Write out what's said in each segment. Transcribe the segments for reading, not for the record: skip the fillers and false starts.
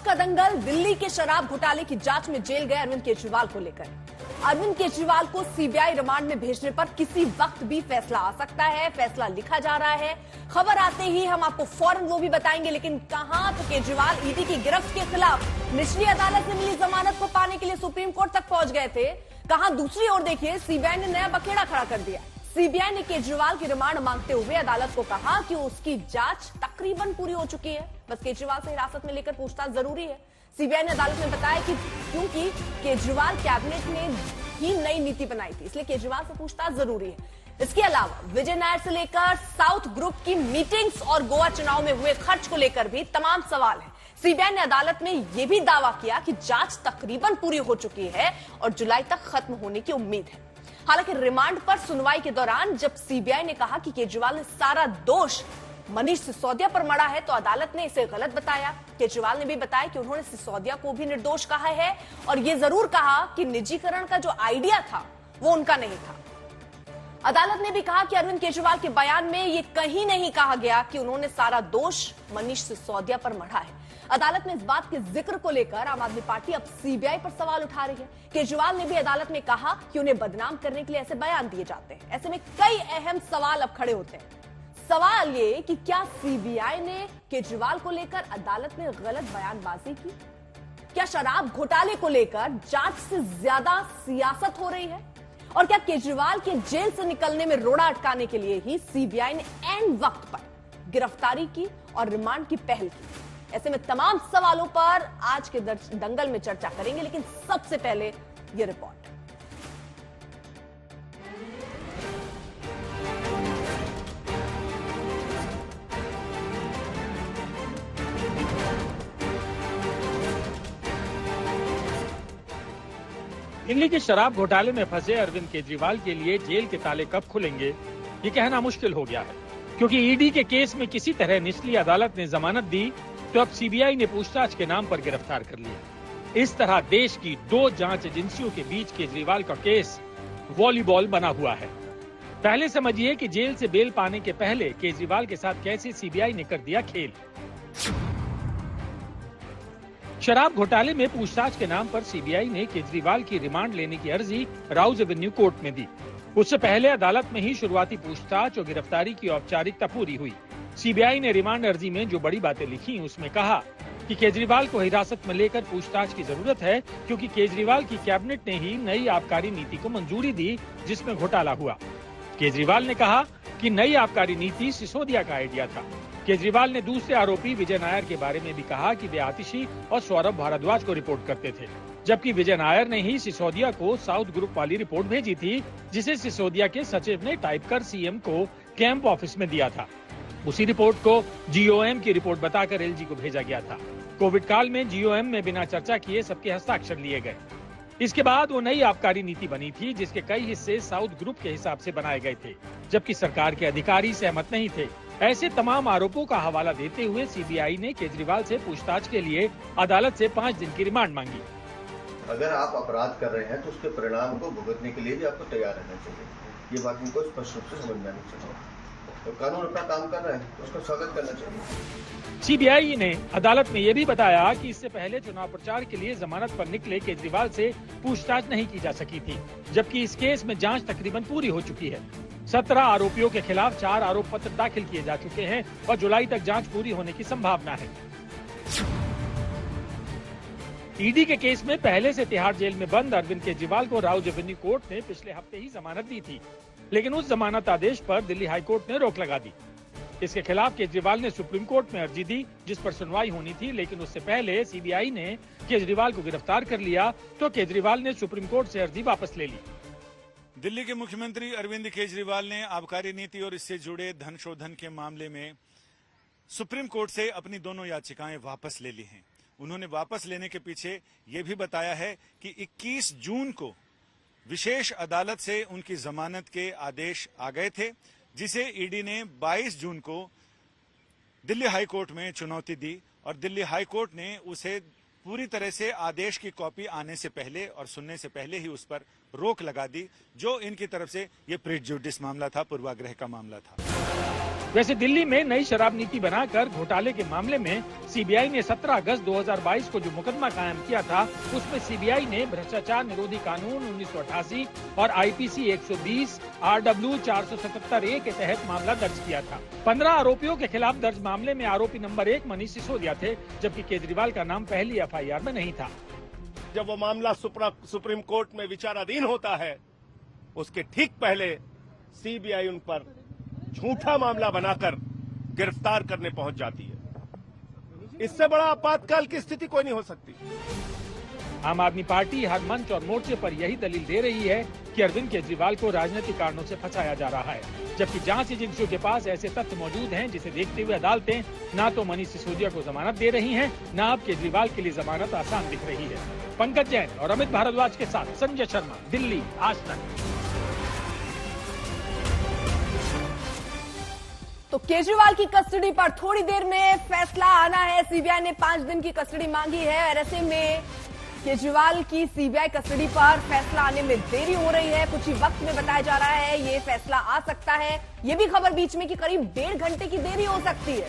फौज का दंगल, दिल्ली के शराब घोटाले की जांच में जेल गए अरविंद केजरीवाल को लेकर। अरविंद केजरीवाल को सीबीआई रिमांड में भेजने पर किसी वक्त भी फैसला आ सकता है। फैसला लिखा जा रहा है। खबर आते ही हम आपको फौरन वो भी बताएंगे, लेकिन कहां तो केजरीवाल ईडी की गिरफ्त के खिलाफ निचली अदालत से मिली जमानत को पाने के लिए सुप्रीम कोर्ट तक पहुंच गए थे। कहां दूसरी ओर देखिए, सीबीआई ने नया बखेड़ा खड़ा कर दिया। सीबीआई ने केजरीवाल की रिमांड मांगते हुए अदालत को कहा कि उसकी जांच तकरीबन पूरी हो चुकी है, बस केजरीवाल से हिरासत में लेकर पूछताछ जरूरी है। सीबीआई ने अदालत में बताया कि क्योंकि केजरीवाल कैबिनेट में ही नई नीति बनाई थी, इसलिए केजरीवाल से पूछताछ जरूरी है। इसके अलावा विजय नायर से लेकर साउथ ग्रुप की मीटिंग्स और गोवा चुनाव में हुए खर्च को लेकर भी तमाम सवाल हैं। सीबीआई ने अदालत में यह भी दावा किया कि जांच तकरीबन पूरी हो चुकी है और जुलाई तक खत्म होने की उम्मीद है। हालांकि रिमांड पर सुनवाई के दौरान जब सीबीआई ने कहा कि केजरीवाल ने सारा दोष मनीष सिसोदिया पर मढ़ा है, तो अदालत ने इसे गलत बताया। केजरीवाल ने भी बताया कि उन्होंने सिसोदिया को भी निर्दोष कहा है और यह जरूर कहा कि निजीकरण का जो आइडिया था वो उनका नहीं था। अदालत ने भी कहा कि अरविंद केजरीवाल के बयान में यह कहीं नहीं कहा गया कि उन्होंने सारा दोष मनीष सिसोदिया पर मढ़ा है। अदालत में इस बात के जिक्र को लेकर आम आदमी पार्टी अब सीबीआई पर सवाल उठा रही है। केजरीवाल ने भी अदालत में कहा कि उन्हें बदनाम करने के लिए ऐसे बयान दिए जाते हैं। ऐसे में कई अहम सवाल अब खड़े होते हैं। सवाल ये कि क्या सीबीआई ने केजरीवाल को लेकर अदालत में गलत बयानबाजी की? क्या शराब घोटाले को लेकर जांच से ज्यादा सियासत हो रही है? और क्या केजरीवाल के जेल से निकलने में रोड़ा अटकाने के लिए ही सीबीआई ने एंड वक्त पर गिरफ्तारी की और रिमांड की पहल की? ऐसे में तमाम सवालों पर आज के दंगल में चर्चा करेंगे, लेकिन सबसे पहले यह रिपोर्ट। दिल्ली के शराब घोटाले में फंसे अरविंद केजरीवाल के लिए जेल के ताले कब खुलेंगे, ये कहना मुश्किल हो गया है, क्योंकि ईडी के केस में किसी तरह निचली अदालत ने जमानत दी तो अब सीबीआई ने पूछताछ के नाम पर गिरफ्तार कर लिया। इस तरह देश की दो जांच एजेंसियों के बीच केजरीवाल का केस वॉलीबॉल बना हुआ है। पहले समझिए कि जेल से बेल पाने के पहले केजरीवाल के साथ कैसे सीबीआई ने कर दिया खेल। शराब घोटाले में पूछताछ के नाम पर सीबीआई ने केजरीवाल की रिमांड लेने की अर्जी राउज एवेन्यू कोर्ट में दी। उससे पहले अदालत में ही शुरुआती पूछताछ और गिरफ्तारी की औपचारिकता पूरी हुई। सीबीआई ने रिमांड अर्जी में जो बड़ी बातें लिखी, उसमें कहा कि केजरीवाल को हिरासत में लेकर पूछताछ की जरूरत है, क्योंकि केजरीवाल की कैबिनेट ने ही नई आबकारी नीति को मंजूरी दी जिसमें घोटाला हुआ। केजरीवाल ने कहा कि नई आबकारी नीति सिसोदिया का आइडिया था। केजरीवाल ने दूसरे आरोपी विजय नायर के बारे में भी कहा कि वे आतिशी और सौरभ भारद्वाज को रिपोर्ट करते थे, जबकि विजय नायर ने ही सिसोदिया को साउथ ग्रुप वाली रिपोर्ट भेजी थी, जिसे सिसोदिया के सचिव ने टाइप कर सीएम को कैंप ऑफिस में दिया था। उसी रिपोर्ट को जीओएम की रिपोर्ट बताकर एलजी को भेजा गया था। कोविड काल में जीओएम में बिना चर्चा किए सबके हस्ताक्षर लिए गए। इसके बाद वो नई आबकारी नीति बनी थी, जिसके कई हिस्से साउथ ग्रुप के हिसाब से बनाए गए थे, जबकि सरकार के अधिकारी सहमत नहीं थे। ऐसे तमाम आरोपों का हवाला देते हुए सीबीआई ने केजरीवाल से पूछताछ के लिए अदालत से 5 दिन की रिमांड मांगी। अगर आप अपराध कर रहे हैं तो उसके परिणाम को भुगतने के लिए भी आपको तैयार रहना चाहिए। ये बात उनको स्पष्ट रूप से समझ में आनी चाहिए। तो कानून अपना काम कर रहा है तो उसका स्वागत करना चाहिए। सीबीआई ने अदालत में यह भी बताया कि इससे पहले चुनाव प्रचार के लिए जमानत पर निकले केजरीवाल से पूछताछ नहीं की जा सकी थी, जबकि इस केस में जांच तकरीबन पूरी हो चुकी है। 17 आरोपियों के खिलाफ 4 आरोप पत्र दाखिल किए जा चुके हैं और जुलाई तक जांच पूरी होने की संभावना है। ईडी के केस में पहले से तिहाड़ जेल में बंद अरविंद केजरीवाल को राउज एवेन्यू कोर्ट ने पिछले हफ्ते ही जमानत दी थी, लेकिन उस जमानत आदेश पर दिल्ली हाई कोर्ट ने रोक लगा दी। इसके खिलाफ केजरीवाल ने सुप्रीम कोर्ट में अर्जी दी, जिस पर सुनवाई होनी थी, लेकिन उससे पहले सीबीआई ने केजरीवाल को गिरफ्तार कर लिया, तो केजरीवाल ने सुप्रीम कोर्ट से अर्जी वापस ले ली। दिल्ली के मुख्यमंत्री अरविंद केजरीवाल ने आबकारी नीति और इससे जुड़े धन शोधन के मामले में सुप्रीम कोर्ट से अपनी दोनों याचिकाएं वापस ले ली हैं। उन्होंने वापस लेने के पीछे ये भी बताया है कि 21 जून को विशेष अदालत से उनकी जमानत के आदेश आ गए थे, जिसे ईडी ने 22 जून को दिल्ली हाई कोर्ट में चुनौती दी और दिल्ली हाई कोर्ट ने उसे पूरी तरह से आदेश की कॉपी आने से पहले और सुनने से पहले ही उस पर रोक लगा दी, जो इनकी तरफ से ये प्रेजुडिस मामला था, पूर्वाग्रह का मामला था। वैसे दिल्ली में नई शराब नीति बनाकर घोटाले के मामले में सीबीआई ने 17 अगस्त 2022 को जो मुकदमा कायम किया था, उसमें सीबीआई ने भ्रष्टाचार निरोधी कानून 1988 और आईपीसी 120, आरडब्ल्यू 477A के तहत मामला दर्ज किया था। 15 आरोपियों के खिलाफ दर्ज मामले में आरोपी नंबर 1 मनीष सिसोदिया थे, जबकि केजरीवाल का नाम पहली एफआईआर में नहीं था। जब वो मामला सुप्रीम कोर्ट में विचाराधीन होता है, उसके ठीक पहले सीबीआई उन पर झूठा मामला बनाकर गिरफ्तार करने पहुंच जाती है। इससे बड़ा आपातकाल की स्थिति कोई नहीं हो सकती। आम आदमी पार्टी हर मंच और मोर्चे पर यही दलील दे रही है कि अरविंद केजरीवाल को राजनीतिक कारणों से फंसाया जा रहा है, जबकि जांच एजेंसियों के पास ऐसे तथ्य मौजूद हैं जिसे देखते हुए अदालतें ना तो मनीष सिसोदिया को जमानत दे रही हैं, ना अब केजरीवाल के लिए जमानत आसान दिख रही है। पंकज जैन और अमित भारद्वाज के साथ संजय शर्मा, दिल्ली, आज तक। तो केजरीवाल की कस्टडी पर थोड़ी देर में फैसला आना है। सीबीआई ने 5 दिन की कस्टडी मांगी है और ऐसे में केजरीवाल की सीबीआई कस्टडी पर फैसला आने में देरी हो रही है। कुछ ही वक्त में बताया जा रहा है ये फैसला आ सकता है। ये भी खबर बीच में कि करीब 1.5 घंटे की देरी हो सकती है।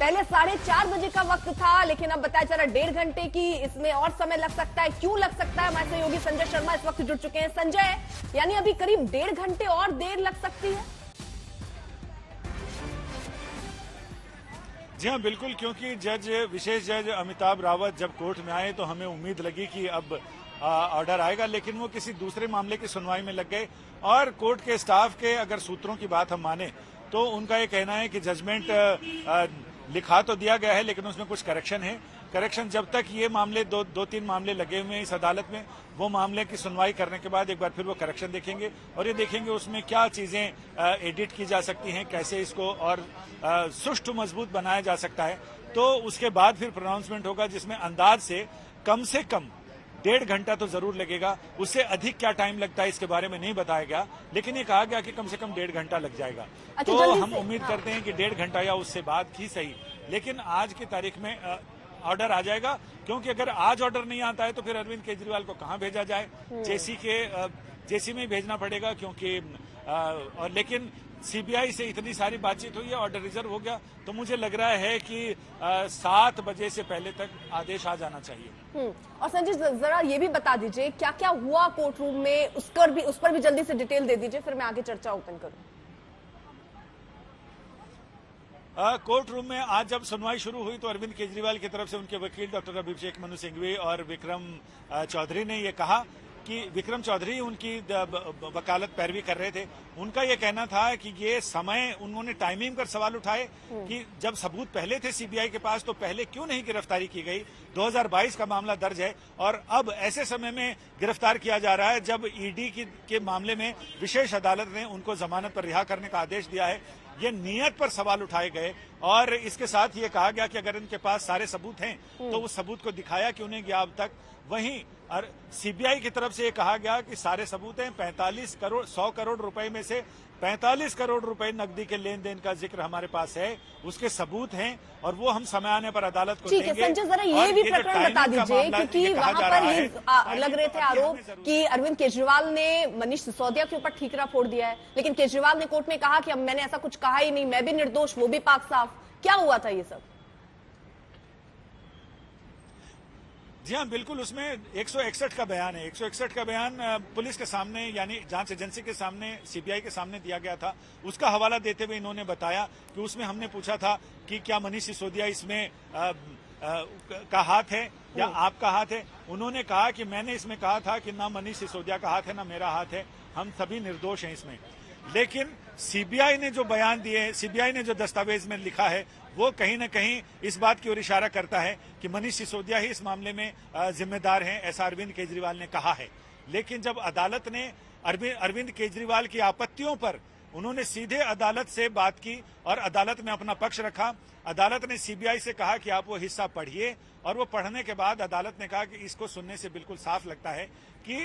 पहले 4:30 बजे का वक्त था, लेकिन अब बताया जा रहा है 1.5 घंटे की। इसमें और समय लग सकता है। क्यों लग सकता है? हमारे सहयोगी संजय शर्मा इस वक्त जुड़ चुके हैं। संजय, यानी अभी करीब 1.5 घंटे और देर लग सकती है। जी हाँ, बिल्कुल, क्योंकि विशेष जज अमिताभ रावत जब कोर्ट में आए तो हमें उम्मीद लगी कि अब ऑर्डर आएगा, लेकिन वो किसी दूसरे मामले की सुनवाई में लग गए। और कोर्ट के स्टाफ के अगर सूत्रों की बात हम माने तो उनका ये कहना है कि जजमेंट लिखा तो दिया गया है, लेकिन उसमें कुछ करेक्शन है। करेक्शन जब तक ये मामले दो तीन मामले लगे हुए हैं इस अदालत में, वो मामले की सुनवाई करने के बाद एक बार फिर वो करेक्शन देखेंगे और ये देखेंगे उसमें क्या चीजें एडिट की जा सकती हैं, कैसे इसको और सुष्ठु मजबूत बनाया जा सकता है। तो उसके बाद फिर प्रोनाउंसमेंट होगा, जिसमें अंदाज से कम 1.5 घंटा तो जरूर लगेगा। उससे अधिक क्या टाइम लगता है इसके बारे में नहीं बताया गया, लेकिन ये कहा गया कि कम से कम 1.5 घंटा लग जाएगा। तो हम उम्मीद करते हैं कि 1.5 घंटा या उससे बाद ही सही, लेकिन आज की तारीख में ऑर्डर आ जाएगा। क्योंकि अगर आज ऑर्डर नहीं आता है तो फिर अरविंद केजरीवाल को कहां भेजा जाए? जेसी में ही भेजना पड़ेगा, क्योंकि लेकिन सीबीआई से इतनी सारी बातचीत हुई है, ऑर्डर रिजर्व हो गया, तो मुझे लग रहा है कि 7 बजे से पहले तक आदेश आ जाना चाहिए। और संजय, जरा ये भी बता दीजिए क्या क्या हुआ कोर्ट रूम में, उस पर भी जल्दी से डिटेल दे दीजिए, फिर मैं आगे चर्चा ओपन करूं। कोर्ट रूम में आज जब सुनवाई शुरू हुई तो अरविंद केजरीवाल की तरफ से उनके वकील डॉक्टर अभिषेक मनु सिंघवी और विक्रम चौधरी ने ये कहा कि विक्रम चौधरी उनकी वकालत पैरवी कर रहे थे। उनका ये कहना था कि ये समय, उन्होंने टाइमिंग पर सवाल उठाए कि जब सबूत पहले थे सीबीआई के पास तो पहले क्यों नहीं गिरफ्तारी की गई? 2022 का मामला दर्ज है और अब ऐसे समय में गिरफ्तार किया जा रहा है जब ईडी के मामले में विशेष अदालत ने उनको जमानत पर रिहा करने का आदेश दिया है। ये नियत पर सवाल उठाए गए और इसके साथ ये कहा गया कि अगर इनके पास सारे सबूत हैं तो उस सबूत को दिखाया क्यों नहीं गया अब तक। वहीं सीबीआई की तरफ से ये कहा गया कि सारे सबूत हैं, 100 करोड़ रुपए में से 45 करोड़ रुपए नकदी के लेन देन का जिक्र हमारे पास है, उसके सबूत हैं और वो हम समय आने पर अदालत को देंगे। संजय, जरा ये भी प्रकरण बता दीजिए, क्योंकि वहां पर ये लग रहे थे आरोप कि अरविंद केजरीवाल ने मनीष सिसोदिया के ऊपर ठीकरा फोड़ दिया है, लेकिन केजरीवाल ने कोर्ट में कहा कि अब मैंने ऐसा कुछ कहा ही नहीं, मैं भी निर्दोष, वो भी पाक साफ। क्या हुआ था ये सब? जी हाँ, बिल्कुल, उसमें 161 का बयान है। 161 का बयान पुलिस के सामने, यानी जांच एजेंसी के सामने, सीबीआई के सामने दिया गया था। उसका हवाला देते हुए इन्होंने बताया कि उसमें हमने पूछा था कि क्या मनीष सिसोदिया इसमें का हाथ है या आपका हाथ है। उन्होंने कहा कि मैंने इसमें कहा था कि ना मनीष सिसोदिया का हाथ है ना मेरा हाथ है, हम सभी निर्दोष हैं इसमें। लेकिन सीबीआई ने जो बयान दिए, सीबीआई ने जो दस्तावेज में लिखा है, वो कहीं न कहीं इस बात की ओर इशारा करता है कि मनीष सिसोदिया ही इस मामले में जिम्मेदार हैं, ऐसा अरविंद केजरीवाल ने कहा है। लेकिन जब अदालत ने अरविंद केजरीवाल की आपत्तियों पर, उन्होंने सीधे अदालत से बात की और अदालत में अपना पक्ष रखा। अदालत ने सीबीआई से कहा कि आप वो हिस्सा पढ़िए और वो पढ़ने के बाद अदालत ने कहा कि इसको सुनने से बिल्कुल साफ लगता है कि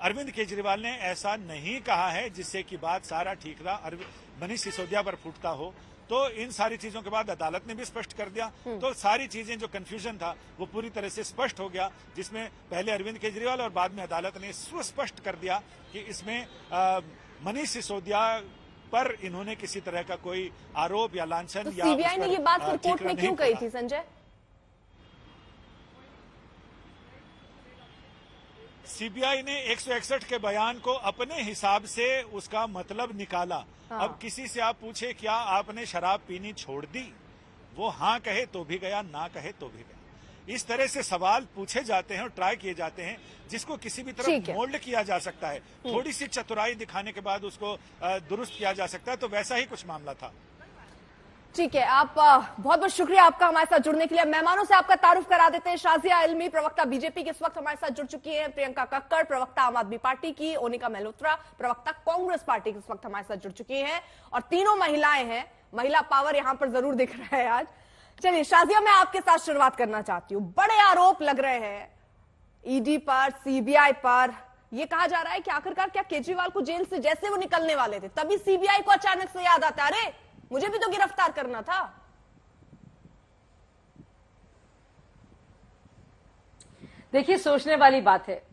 अरविंद केजरीवाल ने ऐसा नहीं कहा है जिससे कि बात सारा ठीकरा मनीष सिसोदिया पर फूटता हो। तो इन सारी चीजों के बाद अदालत ने भी स्पष्ट कर दिया, तो सारी चीजें, जो कंफ्यूजन था वो पूरी तरह से स्पष्ट हो गया, जिसमें पहले अरविंद केजरीवाल और बाद में अदालत ने सुस्पष्ट कर दिया कि इसमें मनीष सिसोदिया पर इन्होंने किसी तरह का कोई आरोप या लांछन तो या सीबीआई ने ये बात फिर कोर्ट में क्यों कही थी संजय? सीबीआई ने 161 के बयान को अपने हिसाब से उसका मतलब निकाला। हाँ। अब किसी से आप पूछे क्या आपने शराब पीनी छोड़ दी, वो हाँ कहे तो भी गया, ना कहे तो भी गया। इस तरह से सवाल पूछे जाते हैं और ट्राई किए जाते हैं जिसको किसी भी तरह मोल्ड किया जा सकता है। थोड़ी सी चतुराई दिखाने के बाद उसको दुरुस्त किया जा सकता है, तो वैसा ही कुछ मामला था। ठीक है, आप बहुत बहुत शुक्रिया आपका हमारे साथ जुड़ने के लिए। मेहमानों से आपका तारुफ करा देते हैं। शाजिया इल्मी प्रवक्ता बीजेपी के इस वक्त हमारे साथ जुड़ चुकी हैं। प्रियंका कक्कड़ प्रवक्ता आम आदमी पार्टी की, ओनिका मल्होत्रा प्रवक्ता कांग्रेस पार्टी के इस वक्त हमारे साथ जुड़ चुकी हैं और तीनों महिलाएं हैं। महिला पावर यहां पर जरूर दिख रहा है आज। चलिए शाजिया, मैं आपके साथ शुरुआत करना चाहती हूं। बड़े आरोप लग रहे हैं ईडी पर, सीबीआई पर। यह कहा जा रहा है कि आखिरकार क्या केजरीवाल को जेल से जैसे वो निकलने वाले थे तभी सीबीआई को अचानक से याद आता, अरे मुझे भी तो गिरफ्तार करना था। देखिए, सोचने वाली बात है।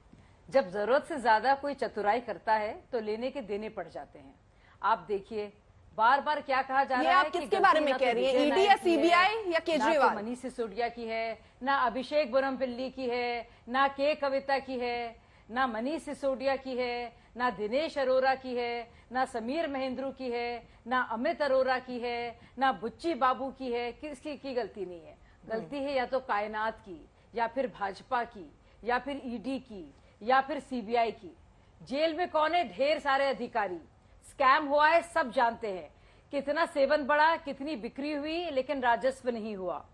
जब जरूरत से ज्यादा कोई चतुराई करता है तो लेने के देने पड़ जाते हैं। आप देखिए, बार बार क्या कहा जा रहा है। आप किसके बारे में कह रही है, ईडी या सीबीआई या केजरीवाल? ना तो मनीष सिसोदिया की है, ना अभिषेक बोरमपिल्ली की है, ना के कविता की है, ना मनीष सिसोदिया की है, ना दिनेश अरोरा की है, ना समीर महेंद्रू की है, ना अमित अरोरा की है, ना बुच्ची बाबू की है। किसकी की गलती नहीं है? गलती है या तो कायनात की, या फिर भाजपा की, या फिर ईडी की, या फिर सीबीआई की। जेल में कौन है? ढेर सारे अधिकारी। स्कैम हुआ है, सब जानते हैं। कितना सेवन बढ़ा, कितनी बिक्री हुई, लेकिन राजस्व नहीं हुआ।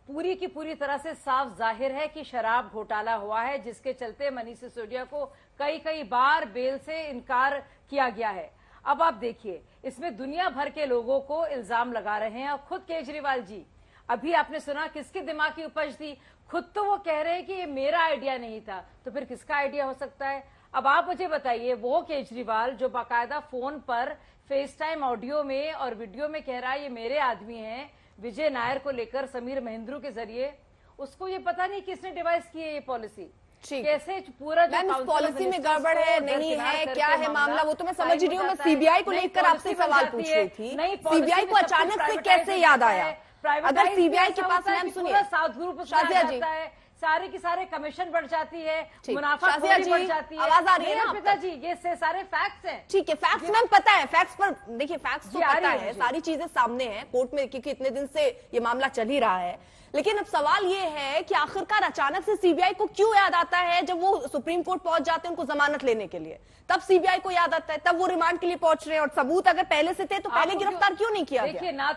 पूरी की पूरी तरह से साफ जाहिर है कि शराब घोटाला हुआ है, जिसके चलते मनीष सिसोदिया को कई कई बार बेल से इनकार किया गया है। अब आप देखिए, इसमें दुनिया भर के लोगों को इल्जाम लगा रहे हैं और खुद केजरीवाल जी, अभी आपने सुना किसके दिमाग की उपज थी? खुद तो वो कह रहे हैं कि ये मेरा आइडिया नहीं था, तो फिर किसका आइडिया हो सकता है? अब आप मुझे बताइए, वो केजरीवाल जो बाकायदा फोन पर फेस टाइम ऑडियो में और वीडियो में कह रहा है ये मेरे आदमी हैं, विजय नायर को लेकर समीर महेंद्रू के जरिए, उसको ये पता नहीं किसने डिवाइस की है ये पॉलिसी। कैसे पूरा जो पॉलिसी में गड़बड़ है, नहीं है, क्या है मामला, वो तो मैं समझ रही हूँ। मैं सीबीआई को लेकर आपसे सवाल पूछ रही थी। सीबीआई को अचानक से कैसे याद आया? अगर सीबीआई के पास, मैम सुनिए, शाजिया जी, सारे की सारे कमीशन बढ़ जाती है, मुनाफा बढ़ जाती है। आवाज आ रही है ना पिताजी? ये सारे फैक्ट्स हैं। ठीक है, फैक्ट्स मैम पता है, फैक्ट्स पर देखिए, फैक्ट्स तो पता है, सारी चीजें सामने हैं कोर्ट में, क्योंकि इतने दिन से ये मामला चल ही रहा है। लेकिन अब सवाल ये है कि आखिरकार अचानक से सीबीआई को क्यों याद आता है? जब वो सुप्रीम कोर्ट पहुंच जाते हैं उनको जमानत लेने के लिए, तब सीबीआई को याद आता है, तब वो रिमांड के लिए पहुंच रहे हैं। और सबूत अगर पहले से थे तो पहले गिरफ्तार क्यों नहीं किया? देखिए, ना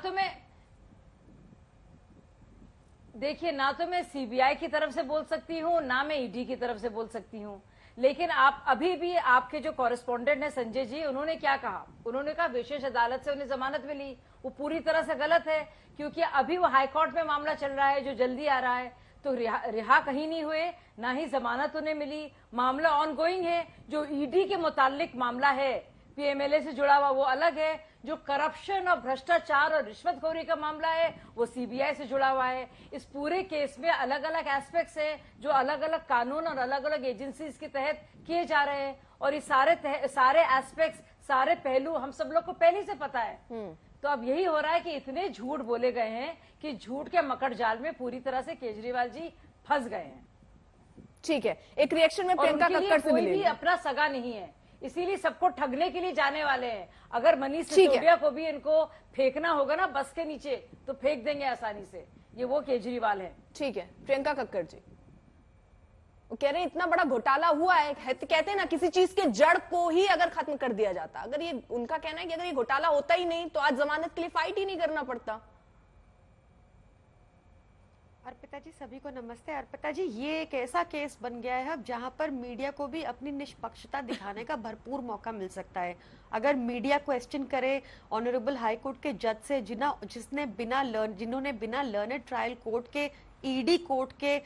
तो मैं सीबीआई की तरफ से बोल सकती हूँ, ना मैं ईडी की तरफ से बोल सकती हूँ। लेकिन आप अभी भी, आपके जो कॉरेस्पॉन्डेंट है संजय जी, उन्होंने क्या कहा? उन्होंने कहा विशेष अदालत से उन्हें जमानत मिली। वो पूरी तरह से गलत है, क्योंकि अभी वो हाईकोर्ट में मामला चल रहा है जो जल्दी आ रहा है, तो रिहा कहीं नहीं हुए, ना ही जमानत उन्हें मिली। मामला ऑनगोइंग है। जो ईडी के मुतालिक मामला है, पीएमएलए से जुड़ा हुआ, वो अलग है। जो करप्शन और भ्रष्टाचार और रिश्वतखोरी का मामला है, वो सीबीआई से जुड़ा हुआ है। इस पूरे केस में अलग अलग एस्पेक्ट्स हैं जो अलग अलग कानून और अलग अलग एजेंसीज के तहत किए जा रहे हैं। और ये सारे एस्पेक्ट्स, सारे पहलू हम सब लोग को पहले से पता है। तो अब यही हो रहा है कि इतने झूठ बोले गए हैं कि झूठ के मकड़ जाल में पूरी तरह से केजरीवाल जी फंस गए हैं। ठीक है, एक रिएक्शन में प्रियंका कक्कड़ से कोई भी अपना सगा नहीं है, इसीलिए सबको ठगने के लिए जाने वाले हैं। अगर मनीष सिसोदिया को भी इनको फेंकना होगा ना बस के नीचे, तो फेंक देंगे आसानी से। ये वो केजरीवाल है। ठीक है, प्रियंका कक्कड़ जी, वो कह रहे हैं इतना बड़ा घोटाला हुआ है, कहते हैं ना किसी चीज के जड़ को ही अगर खत्म कर दिया जाता, अगर ये उनका कहना है कि अगर ये घोटाला होता ही नहीं तो आज जमानत के लिए फाइट ही नहीं करना पड़ता। अर्पिता जी, सभी को नमस्ते। अर्पिता जी, ये एक ऐसा केस बन गया है अब जहां पर मीडिया को भी अपनी निष्पक्षता दिखाने का भरपूर मौका मिल सकता है। अगर मीडिया क्वेश्चन करे ऑनरेबल हाई कोर्ट के जज से जिन्होंने बिना लर्नड ट्रायल कोर्ट के ईडी कोर्ट के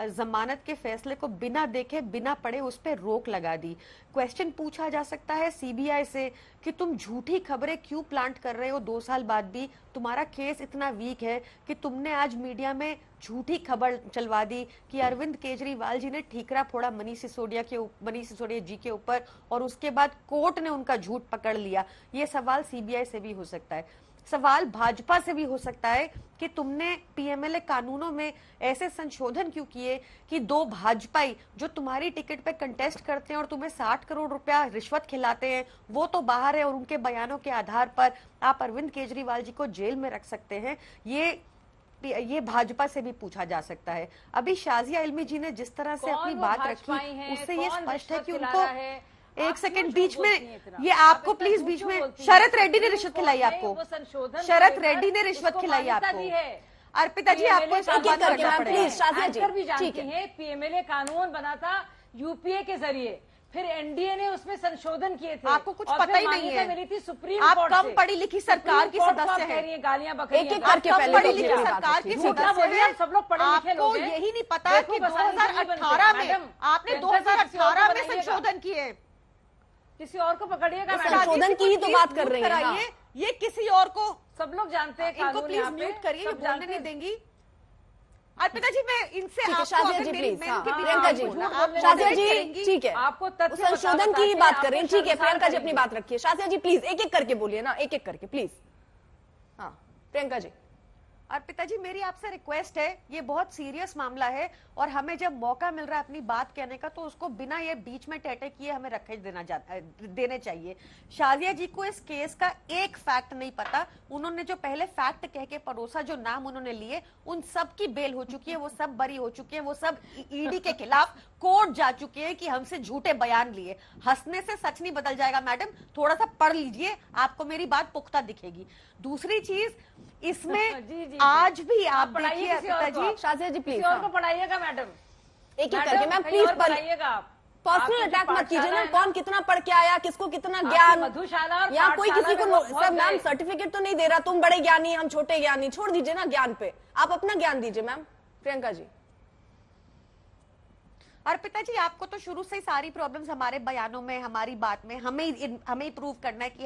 जमानत के फैसले को बिना देखे बिना पढ़े उस पर रोक लगा दी। क्वेश्चन पूछा जा सकता है सीबीआई से कि तुम झूठी खबरें क्यों प्लांट कर रहे हो 2 साल बाद भी? तुम्हारा केस इतना वीक है कि तुमने आज मीडिया में झूठी खबर चलवा दी कि अरविंद केजरीवाल जी ने ठीकरा फोड़ा मनीष सिसोदिया जी के ऊपर और उसके बाद कोर्ट ने उनका झूठ पकड़ लिया। ये सवाल सीबीआई से भी हो सकता है, सवाल भाजपा से भी हो सकता है कि तुमने पीएमएलए कानूनों में ऐसे संशोधन क्यों किए कि 2 भाजपाई जो तुम्हारी टिकट पे कंटेस्ट करते हैं और तुम्हें 60 करोड़ रुपया रिश्वत खिलाते हैं वो तो बाहर है और उनके बयानों के आधार पर आप अरविंद केजरीवाल जी को जेल में रख सकते हैं। ये भाजपा से भी पूछा जा सकता है। अभी शाजिया इल्मी जी ने जिस तरह से अपनी बात रखी उससे ये स्पष्ट है कि उनको एक सेकंड बीच में ये आपको प्लीज बीच में शरद रेड्डी ने रिश्वत खिलाई आपको, शरद रेड्डी ने रिश्वत खिलाई आपको। अर्पिता जी आपको इस बात करना पड़ेगा। शाजिया जी भी जानती हैं पीएमएलए कानून बना था यूपीए के जरिए, फिर एनडीए ने उसमें संशोधन किए थे। आपको कुछ पता ही नहीं है, मिली थी सुप्रीम आप कोर्ट कम पढ़ी लिखी सरकार की सदस्य हैं, गालियां बकरियां एक करके पढ़ी लिखी सरकार की सदस्य हैं। सब लोग पढ़े लिखे लोग हैं। आपको यही नहीं पता कि 2018 में आपने 2018 में संशोधन किए। किसी और को पकड़िएगा, संशोधन की ही तो बात कर रही है। ये किसी और को सब लोग जानते हैं। इनको प्लीज म्यूट करिए, ये बोलने नहीं देंगी। अर्पिता जी मैं इनसे शाजिया जी प्लीज, प्रियंका जी, शाजिया जी ठीक है, आपको संशोधन की ही बात कर रहे हैं, ठीक है। प्रियंका जी अपनी बात रखिए। शाजिया जी प्लीज एक एक करके बोलिए ना, एक एक करके प्लीज। हाँ प्रियंका जी। अर्पिता जी मेरी आपसे रिक्वेस्ट है, ये बहुत सीरियस मामला है और हमें जब मौका मिल रहा है अपनी बात कहने का तो उसको बिना ये बीच में टेटे किए हमें रखे देने चाहिए। शाजिया जी को इस केस का एक फैक्ट नहीं पता। उन्होंने जो पहले फैक्ट कह के परोसा, जो नाम उन्होंने लिए, उन सब की बेल हो चुकी है, वो सब बरी हो चुके हैं, वो सब ईडी के खिलाफ कोर्ट जा चुके हैं कि हमसे झूठे बयान लिए। हंसने से सच नहीं बदल जाएगा मैडम, थोड़ा सा पढ़ लीजिए, आपको मेरी बात पुख्ता दिखेगी। दूसरी चीज इसमें जी, आज भी आप देखिए अर्पिता जी, शाजिया जी प्लीज और को पढ़ाइएगा मैडम, एक एक करके मैम प्लीज पढ़ाइएगा। पर्सनल अटैक मत कीजिए ना, कौन कितना पढ़ के आया, किसको कितना ज्ञान, मधुशाला या कोई किसी को सब मैम सर्टिफिकेट तो नहीं दे रहा, तुम बड़े ज्ञानी हम छोटे ज्ञानी, छोड़ दीजिए ना ज्ञान पे, आप अपना ज्ञान दीजिए मैम। प्रियंका जी। अर्पिता जी आपको तो शुरू से ही सारी प्रॉब्लम्स हमारे बयानों में, हमारी बात में, हमें ही प्रूव करना है कि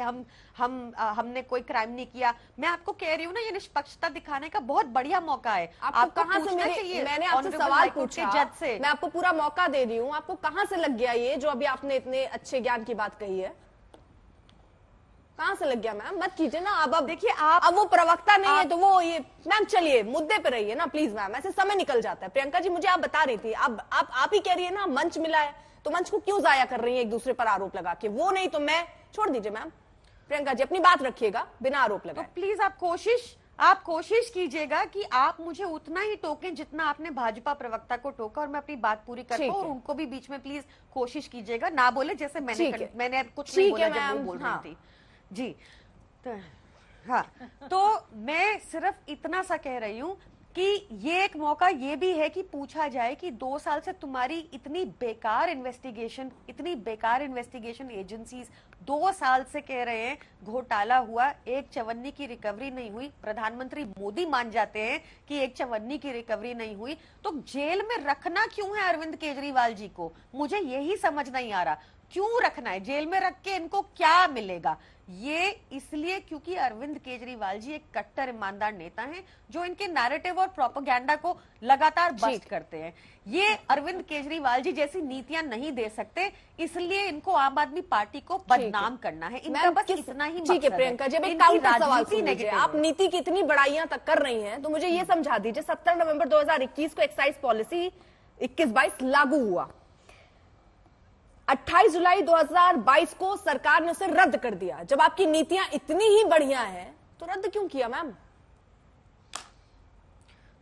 हमने कोई क्राइम नहीं किया। मैं आपको कह रही हूँ ना, ये निष्पक्षता दिखाने का बहुत बढ़िया मौका है। आपको कहाँ से मैंने आपसे सवाल पूछा, जज से मैं आपको पूरा मौका दे रही हूँ, आपको कहाँ से लग गया ये जो अभी आपने इतने अच्छे ज्ञान की बात कही है? कहाँ से लग गया मैम? मत कीजिए ना। अब देखिए अब वो प्रवक्ता नहीं है तो वो ये मैम, चलिए मुद्दे पे रहिए ना प्लीज मैम, ऐसे समय निकल जाता है। प्रियंका जी मुझे आप बता रही थी, अब आप ही कह रही है ना मंच मिला है तो मंच को क्यों जाया कर रही है एक दूसरे पर आरोप लगा के? वो नहीं तो मैं, छोड़ दीजिए मैम। प्रियंका जी अपनी बात रखिएगा बिना आरोप लगाए। तो प्लीज आप कोशिश कीजिएगा कि आप मुझे उतना ही टोकें जितना आपने भाजपा प्रवक्ता को टोका, और मैं अपनी बात पूरी कर पाऊं, और उनको भी बीच में प्लीज कोशिश कीजिएगा ना बोले जैसे मैंने कुछ नहीं बोला जब वो बोल रही थी जी। तो हाँ, तो मैं सिर्फ इतना सा कह रही हूं कि ये एक मौका ये भी है कि पूछा जाए कि 2 साल से तुम्हारी इतनी बेकार इन्वेस्टिगेशन एजेंसीज 2 साल से कह रहे हैं घोटाला हुआ, एक चवन्नी की रिकवरी नहीं हुई। प्रधानमंत्री मोदी मान जाते हैं कि एक चवन्नी की रिकवरी नहीं हुई, तो जेल में रखना क्यों है अरविंद केजरीवाल जी को? मुझे यही समझ नहीं आ रहा, क्यों रखना है जेल में? रख के इनको क्या मिलेगा? ये इसलिए क्योंकि अरविंद केजरीवाल जी एक कट्टर ईमानदार नेता हैं जो इनके नैरेटिव और प्रोपेगेंडा को लगातार बस्ट करते हैं। ये अरविंद केजरीवाल जी जैसी नीतियां नहीं दे सकते, इसलिए इनको आम आदमी पार्टी को बदनाम करना है। इनका बस इतना ही ठीक है। प्रियंका जब एक काउंटर सवाल सुनिए, आप नीति की इतनी बड़ाइयां तक कर रही हैं तो मुझे ये समझा दीजिए, 17 नवंबर 2021 को एक्साइज पॉलिसी 21-22 लागू हुआ, 28 जुलाई 2022 को सरकार ने उसे रद्द कर दिया। जब आपकी नीतियां इतनी ही बढ़िया हैं तो रद्द क्यों किया मैम?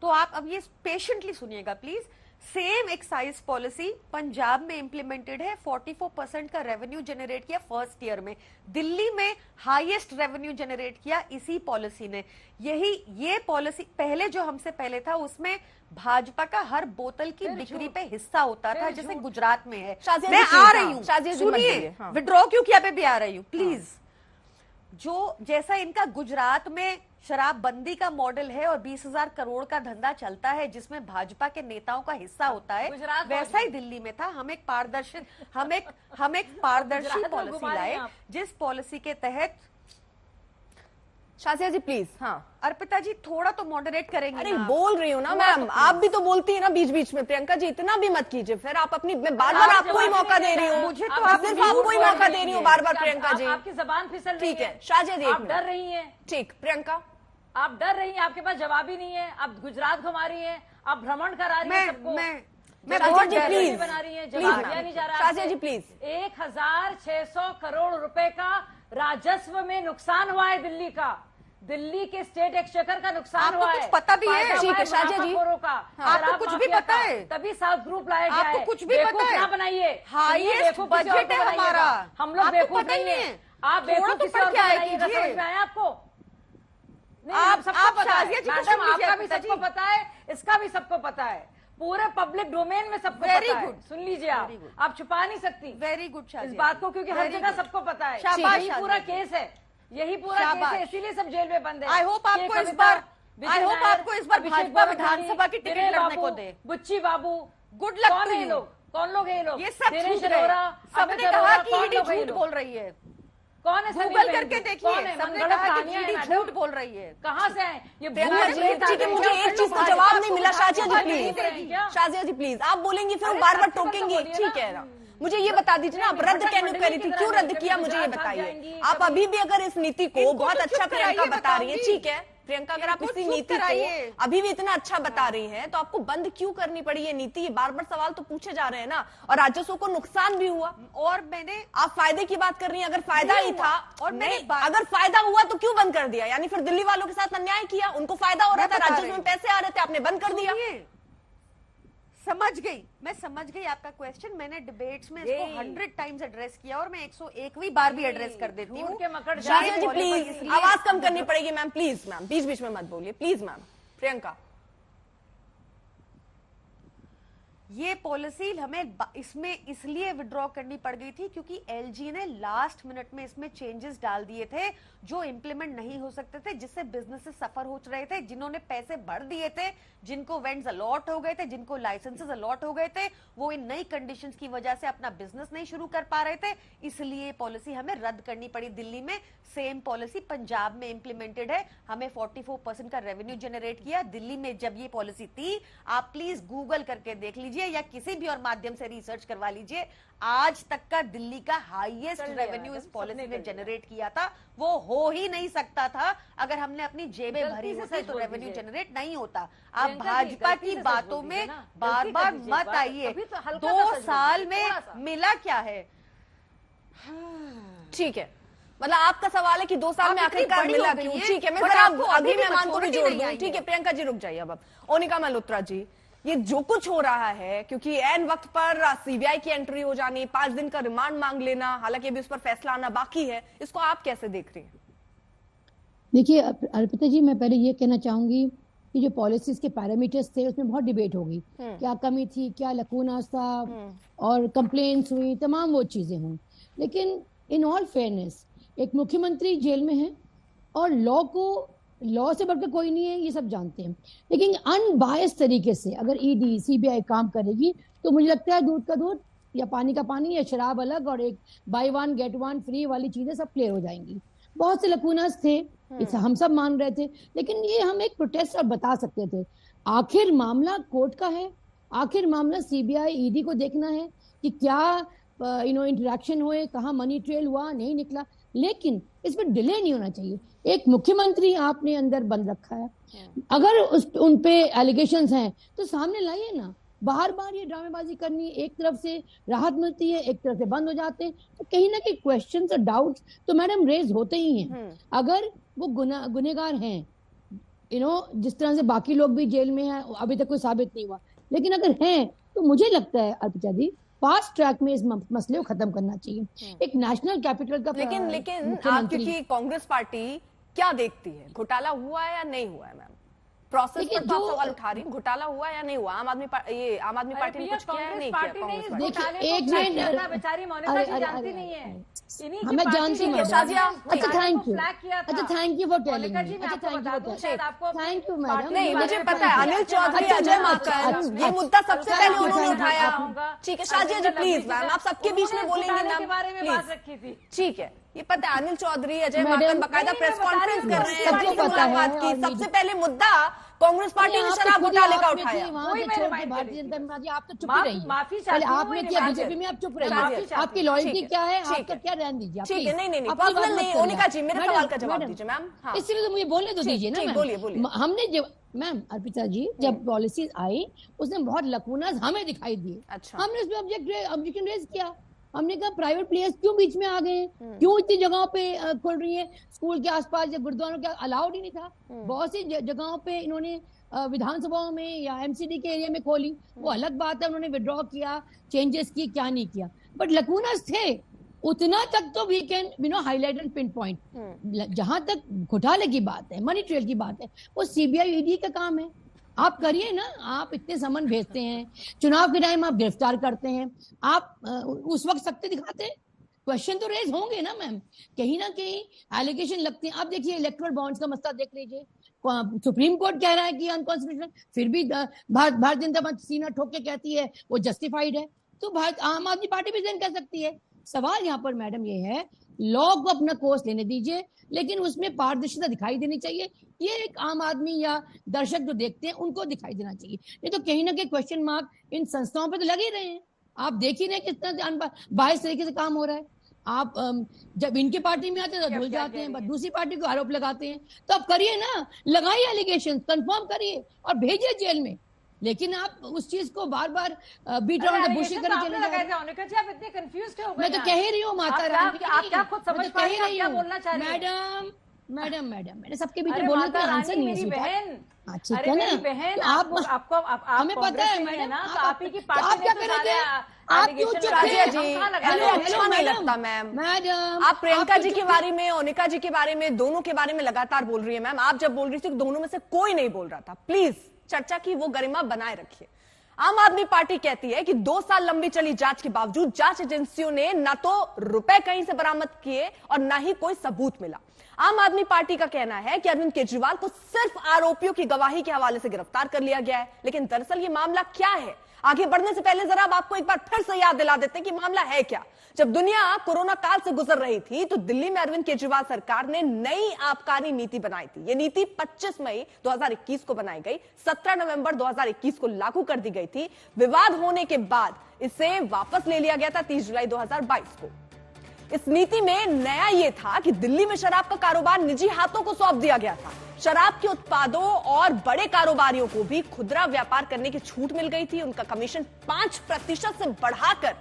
तो आप अब ये पेशेंटली सुनिएगा please. Same excise policy Punjab में इंप्लीमेंटेड है, 44% का रेवेन्यू जनरेट किया फर्स्ट ईयर में। दिल्ली में हाईएस्ट रेवेन्यू जनरेट किया इसी पॉलिसी ने। ये पॉलिसी पहले जो हमसे पहले था उसमें भाजपा का हर बोतल की बिक्री पे हिस्सा होता था, जैसे गुजरात में है। मैं आ रही हूँ, सुनिए, विड्रॉ क्यों किया पे भी आ रही हूँ प्लीज। जो जैसा इनका गुजरात में शराबबंदी का मॉडल है और 20,000 करोड़ का धंधा चलता है जिसमें भाजपा के नेताओं का हिस्सा होता है, वैसा ही दिल्ली में था। हम एक पारदर्शी पॉलिसी लाए, जिस पॉलिसी के तहत शाजिया जी प्लीज। हाँ अर्पिता जी थोड़ा तो मॉडरेट करेंगे। अरे बोल रही हूँ ना मैम, आप भी तो बोलती है ना बीच बीच में। प्रियंका जी इतना भी मत कीजिए फिर, आप अपनी, मैं बार बार आपको ही मौका दे रही हूँ, मुझे तो सिर्फ आपको ही मौका दे रही हूँ बार बार। प्रियंका जी आपकी जबान फिसल रही है। ठीक है शाजिया जी, आप डर रही है। ठीक प्रियंका, आप डर रही हैं, आपके पास जवाब ही नहीं है। आप गुजरात घुमा रही हैं, आप भ्रमण करा रही हैं सबको। मैं बहुत जी प्लीज बना रही है, प्लीज जवाब दिया नहीं जा रहा। शाजिया जी प्लीज। 1600 करोड़ रुपए का राजस्व में नुकसान हुआ है दिल्ली का। दिल्ली के स्टेट एक्सचेकर का नुकसान हुआ है। आपको कुछ पता भी है? ठीक है शाजिया जी, आपको कुछ भी पता है? तभी साउथ ग्रुप लाया गया है। आपको कुछ भी पता है? ना बनाइए, हाईएस्ट बजट है हमारा। हम लोग बेवकूफ नहीं है। आप बेवकूफ किसी और को बनाइएगा, समझ में आया आपको? आप सबको पता है मैडम, आपका भी सबको पता है, इसका भी सबको पता है, पूरे पब्लिक डोमेन में सबको पता है। सुन लीजिए, आप छुपा नहीं सकती वेरी गुड इस बात को, क्योंकि हर जगह सबको पता है। यही पूरा केस है, यही पूरा केस है, इसीलिए सब जेल में बंद है। आई होप आपको इस बार भाजपा विधानसभा की टिकट लड़ने को दे। बुच्ची बाबू, गुड लक कौन है ये लोग? कौन लोग है ये लोग? ये सब दिनेश झूठ अरोड़ा, है। सबने कहा कि ईडी झूठ बोल रही है। कौन है? गूगल करके देखिए, सबने कहा कि ईडी झूठ बोल रही है। कहाँ से है ये? प्रियंका जी ठीक है, मुझे एक चीज का जवाब नहीं मिला। शाजिया जी प्लीज, शाजिया जी प्लीज, आप बोलेंगी फिर बार बार टोकेंगी। ठीक है ना, मुझे ये बता दीजिए ना, आप रद्द क्यों करी थी, क्यों रद्द किया, मुझे ये बताइए। आप अभी भी अगर इस नीति को बहुत अच्छा प्रियंका बता रही है, ठीक है प्रियंका, अगर आप इसी नीति को अभी भी इतना अच्छा बता रही हैं, तो आपको बंद क्यों करनी पड़ी ये नीति? ये बार बार सवाल तो पूछे जा रहे हैं ना। और राजस्व को नुकसान भी हुआ, और मैंने, आप फायदे की बात कर रही हैं, अगर फायदा ही था और अगर फायदा हुआ तो क्यों बंद कर दिया? यानी फिर दिल्ली वालों के साथ अन्याय किया, उनको फायदा हो रहा था, राजस्व में पैसे आ रहे थे, आपने बंद कर दिया। मैं समझ गई आपका क्वेश्चन। मैंने डिबेट्स में इसको 100 टाइम्स एड्रेस किया और मैं 101वीं बार भी एड्रेस कर देती हूँ। शाजिया जी प्लीज आवाज कम करनी पड़ेगी मैम, प्लीज मैम, बीच बीच में मत बोलिए प्लीज मैम। प्रियंका, ये पॉलिसी हमें इसमें इसलिए विड्रॉ करनी पड़ गई थी क्योंकि एलजी ने लास्ट मिनट में इसमें चेंजेस डाल दिए थे जो इंप्लीमेंट नहीं हो सकते थे, जिससे बिजनेसेस सफर हो रहे थे। जिन्होंने पैसे भर दिए थे, जिनको वेंट्स अलॉट हो गए थे, जिनको लाइसेंसेस अलॉट हो गए थे, वो इन नई कंडीशंस की वजह से अपना बिजनेस नहीं शुरू कर पा रहे थे, इसलिए पॉलिसी हमें रद्द करनी पड़ी। दिल्ली में सेम पॉलिसी पंजाब में इंप्लीमेंटेड है, हमें 44% का रेवेन्यू जनरेट किया। दिल्ली में जब ये पॉलिसी थी, आप प्लीज गूगल करके देख लीजिए या किसी भी और माध्यम से रिसर्च करवा लीजिए, आज तक का दिल्ली का हाईएस्ट रेवेन्यू इस पॉलिसी ने जनरेट किया था। वो हो ही नहीं सकता था अगर हमने अपनी जेबें भरी होती, तो रेवेन्यू जनरेट नहीं होता। आप भाजपा की बातों में बार बार मत आइए। 2 साल में मिला क्या है? ठीक है, मतलब आपका सवाल है कि 2 साल में आखिरकार मिला क्यों? ठीक है, मैं जरा अगली मेहमान को भी जोड़ दूं। ठीक है प्रियंका जी रुक जाइए। अब ओनिका मल्होत्रा जी, ये जो कुछ हो रहा है, क्योंकि एन वक्त पर सीबीआई की एंट्री हो जानी, 5 दिन का रिमांड मांग लेना, हालांकि अभी उस पर फैसला आना बाकी है, इसको आप कैसे देख रही हैं? देखिए अर्पिता जी, मैं पहले ये कहना चाहूंगी कि जो पॉलिसीज के पैरामीटर्स थे उसमें बहुत डिबेट होगी, क्या कमी थी, क्या लकूनास था, और कंप्लेंट्स हुई, तमाम वो चीजें हुई। लेकिन इन ऑल फेयरनेस, एक मुख्यमंत्री जेल में है और लॉ से बढ़कर कोई नहीं है, ये सब जानते हैं। लेकिन अनबायस्ड तरीके से अगर ईडी सीबीआई काम करेगी तो मुझे लगता है दूध का दूध या पानी का पानी या शराब अलग और एक बाय 1 गेट 1 फ्री वाली चीजें सब क्लियर हो जाएंगी। बहुत से लकूनास थे, हम सब मान रहे थे, लेकिन ये हम एक प्रोटेस्ट और बता सकते थे। आखिर मामला कोर्ट का है, आखिर मामला सीबीआई ईडी को देखना है कि क्या इंटरेक्शन हुए, कहाँ मनी ट्रेल हुआ, नहीं निकला। लेकिन इस पर डिले नहीं होना चाहिए। एक मुख्यमंत्री आपने अंदर बंद रखा है, अगर उन पे एलिगेशंस हैं तो सामने लाइए ना। बार बार ये ड्रामेबाजी करनी, एक तरफ से राहत मिलती है, एक तरफ से बंद हो जाते हैं, तो कहीं ना कहीं क्वेश्चंस और डाउट्स तो मैडम रेज होते ही हैं। अगर वो गुनहगार हैं, जिस तरह से बाकी लोग भी जेल में हैं, अभी तक कोई साबित नहीं हुआ, लेकिन अगर हैं तो मुझे लगता है अर्पिता जी, फास्ट ट्रैक में इस मसले को खत्म करना चाहिए। एक नेशनल कैपिटल का लेकिन आप, क्योंकि कांग्रेस पार्टी क्या देखती है, घोटाला हुआ है या नहीं हुआ है मैम? प्रोसेस पर तो सवाल उठा रही, घोटाला हुआ या नहीं हुआ? आम आदमी पार्टी ने कुछ किया है, नहीं किया? कांग्रेस पार्टी देखिए एक मिनट, बेचारी मोनिका जी जानती नहीं है, हमें जानती हूँ। अच्छा थैंक यू, अच्छा thank you for telling me, अच्छा थैंक यू मैडम। नहीं, मुझे पता है अनिल चौधरी, अजय माकन, ये मुद्दा सबसे पहले उन्होंने उठाया। ठीक है शाजिया जी प्लीज मैम, आप सबके बीच में बोलेंगे मैम प्लीज। ठीक है, ये पता है अनिल चौधरी, अजय माकन बकायदा प्रेस कॉन्फ्रेंस कर रहे हैं, सबको पता है। बात की सबसे पहले मुद्दा कांग्रेस पार्टी ने शराब घोटाले का उठाया। भारतीय जनता पार्टी आप तो चुप ही रहिए, पहले आपने किया बीजेपी में, आप चुप रहिए। आपकी लॉयल्टी क्या है, आपका क्या रहने दीजिए। ठीक है, नहीं पर्सनल नहीं, मोनिका जी मेरे सवाल का जवाब दीजिए मैम। इसलिए तो मुझे बोलने तो दीजिए ना। बोलिए। हमने जब मैम अर्पिता जी जब पॉलिसीज आई उसने बहुत लकूनास हमें दिखाई दिए। अच्छा। हमने उसमें ऑब्जेक्शन रेज किया, हमने कहा प्राइवेट प्लेयर्स क्यों बीच में आ गए, क्यों इतनी जगहों पे खुल रही है, स्कूल के आसपास या गुरुद्वारों के अलाउड ही नहीं था। बहुत सी जगहों पे इन्होंने विधानसभाओं में या एमसीडी के एरिया में खोली, वो अलग बात है, उन्होंने विड्रॉ किया, चेंजेस किए, क्या नहीं किया, बट लकूनास थे उतना तक तो we can highlight and pinpoint. जहां तक घोटाले की बात है, मनी ट्रेल की बात है, वो सीबीआई ईडी का काम है। आप करिए ना, आप इतने समन भेजते हैं, चुनाव के टाइम आप गिरफ्तार करते हैं, आप उस वक्त सख्ती दिखाते हैं, क्वेश्चन तो रेज होंगे ना मैम, कहीं ना कहीं एलिगेशन लगते हैं। आप देखिए इलेक्टोरल बॉन्ड्स का मसला देख लीजिए, सुप्रीम कोर्ट कह रहा है कि अनकॉन्स्टिट्यूशनल, फिर भी भारतीय जनता पार्टी सीना ठोक के कहती है वो जस्टिफाइड है, तो आम आदमी पार्टी भी कह सकती है। सवाल यहाँ पर मैडम ये है, लॉ को अपना कोर्स लेने दीजिए, लेकिन उसमें पारदर्शिता दिखाई देनी चाहिए। ये एक आम आदमी या दर्शक जो देखते हैं उनको दिखाई देना चाहिए, नहीं तो कहीं ना कहीं क्वेश्चन मार्क इन संस्थाओं पे तो लगे रहे हैं। आप देख ही नहीं कितना बाइस तरीके से काम हो रहा है। आप जब इनके पार्टी में आते हैं तो भूल जाते हैं, दूसरी पार्टी को आरोप लगाते हैं। तो आप करिए ना, लगाइए एलिगेशन, कंफर्म करिए और भेजिए जेल में, लेकिन आप उस चीज को बार बार बीट राउंड द बुश करे चले जाते हैं। आप इतने कंफ्यूज क्यों हो गए? मैं तो कह ही रही हूँ माता रानी, आप क्या खुद समझ पा रही हैं, क्या बोलना चाह रही हैं? मैडम मैंने सबके बीच में बोलने का आंसर नहीं है। बहन, ठीक है ना, बहन, आपको हमें पता है मैडम, तो आप ही की पार्टी क्या करेंगे? आप क्यों चुप अच्छा नहीं लगता मैम। आप प्रियंका जी के बारे में, ओनिका जी के बारे में, दोनों के बारे में लगातार बोल रही है मैम। आप जब बोल रही थी तो दोनों में से कोई नहीं बोल रहा था। प्लीज चर्चा की वो गरिमा बनाए रखिए। आम आदमी पार्टी कहती है कि 2 साल लंबी चली जांच के बावजूद जांच एजेंसियों ने न तो रुपए कहीं से बरामद किए और न ही कोई सबूत मिला। आम आदमी पार्टी का कहना है कि अरविंद केजरीवाल को सिर्फ आरोपियों की गवाही के हवाले से गिरफ्तार कर लिया गया है, लेकिन दरअसल ये मामला क्या है? आगे बढ़ने से पहले जरा अब आपको एक बार फिर से याद दिला देते हैं कि मामला है क्या। जब दुनिया कोरोना काल से गुजर रही थी तो दिल्ली में अरविंद केजरीवाल सरकार ने नई आबकारी नीति बनाई थी। ये नीति 25 मई 2021 को बनाई गई, 17 नवंबर 2021 को लागू कर दी गई थी। विवाद होने के बाद इसे वापस ले लिया गया था 30 जुलाई 2022 को। इस नीति में नया यह था कि दिल्ली में शराब का कारोबार निजी हाथों को सौंप दिया गया था। शराब के उत्पादों और बड़े कारोबारियों को भी खुदरा व्यापार करने की छूट मिल गई थी। उनका कमीशन 5% से बढ़ाकर